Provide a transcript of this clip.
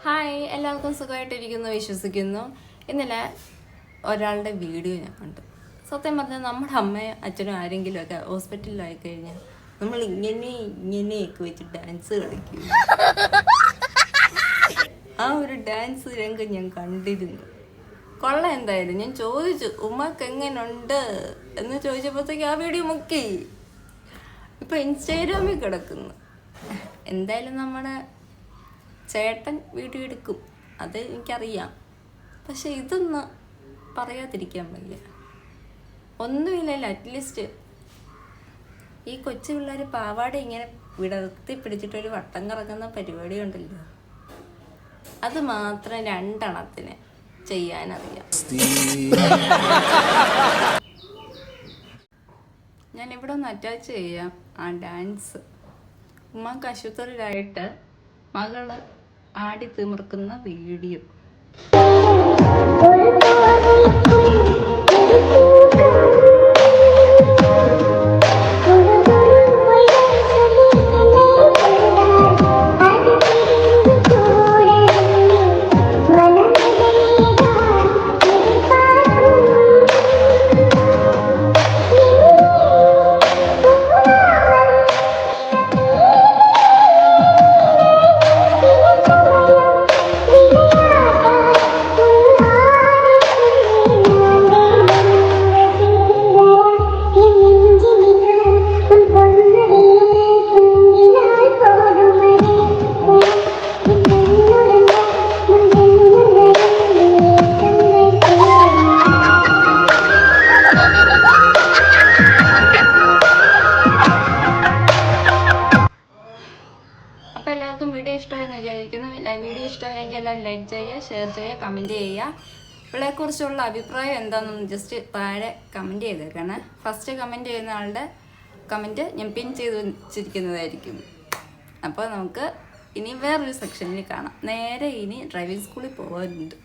Hi, എല്ലാവർക്കും സുഖമായിട്ടിരിക്കുന്നു വിശ്വസിക്കുന്നു. ഇന്നലെ ഒരാളുടെ വീഡിയോ ഞാൻ കണ്ടു. സത്യം പറഞ്ഞാൽ നമ്മുടെ അമ്മയും അച്ഛനും ആരെങ്കിലുമൊക്കെ ഹോസ്പിറ്റലിലായി കഴിഞ്ഞാൽ നമ്മൾ ഇങ്ങനെയൊക്കെ വെച്ച് ഡാൻസ് കളിക്കും. ആ ഒരു ഡാൻസ് രംഗം ഞാൻ കണ്ടിരുന്നു. കൊള്ളാം. എന്തായാലും ഞാൻ ചോദിച്ചു ഉമ്മക്ക് എങ്ങനുണ്ട് എന്ന് ചോദിച്ചപ്പോഴത്തേക്ക് ആ വീഡിയോ മുക്കി ഇപ്പം ഇൻസ്റ്റാഗ്രാമിൽ കിടക്കുന്നു. എന്തായാലും നമ്മുടെ ചേട്ടൻ വീഡിയോ എടുക്കും, അത് എനിക്കറിയാം. പക്ഷെ ഇതൊന്ന് പറയാതിരിക്കാൻ വയ്യ. ഒന്നുമില്ലല്ലോ, അറ്റ്ലീസ്റ്റ് ഈ കൊച്ചു പിള്ളേർ പാവാട ഇങ്ങനെ വിടർത്തി പിടിച്ചിട്ടൊരു വട്ടം കറങ്ങുന്ന പരിപാടി ഉണ്ടല്ലോ, അത് മാത്രം രണ്ടെണ്ണത്തിന് ചെയ്യാനറിയാം. ഞാനിവിടെ ഒന്ന് അറ്റാച്ച് ചെയ്യാം ആ ഡാൻസ്. ഉമ്മക്ക് ആശുപത്രിയിലായിട്ട് മകള് ആടി തിമിർക്കുന്ന വീഡിയോ. അപ്പോൾ എല്ലാവർക്കും വീഡിയോ ഇഷ്ടമായെന്ന് വിചാരിക്കുന്നു. വീഡിയോ ഇഷ്ടമായെങ്കിൽ എല്ലാവരും ലൈക്ക് ചെയ്യുക, ഷെയർ ചെയ്യുക, കമൻറ്റ് ചെയ്യുക. ഇവളെക്കുറിച്ചുള്ള അഭിപ്രായം എന്താണെന്ന് ജസ്റ്റ് താഴെ കമൻറ്റ് ചെയ്തേക്കണം. ഫസ്റ്റ് കമൻറ്റ് ചെയ്യുന്ന ആളുടെ കമൻറ്റ് ഞാൻ പിൻ ചെയ്ത് വെച്ചിരിക്കുന്നതായിരിക്കും. അപ്പോൾ നമുക്ക് ഇനി വേറൊരു സെക്ഷനിൽ കാണാം. നേരെ ഇനി ഡ്രൈവിംഗ് സ്കൂളിൽ പോകാനുണ്ട്.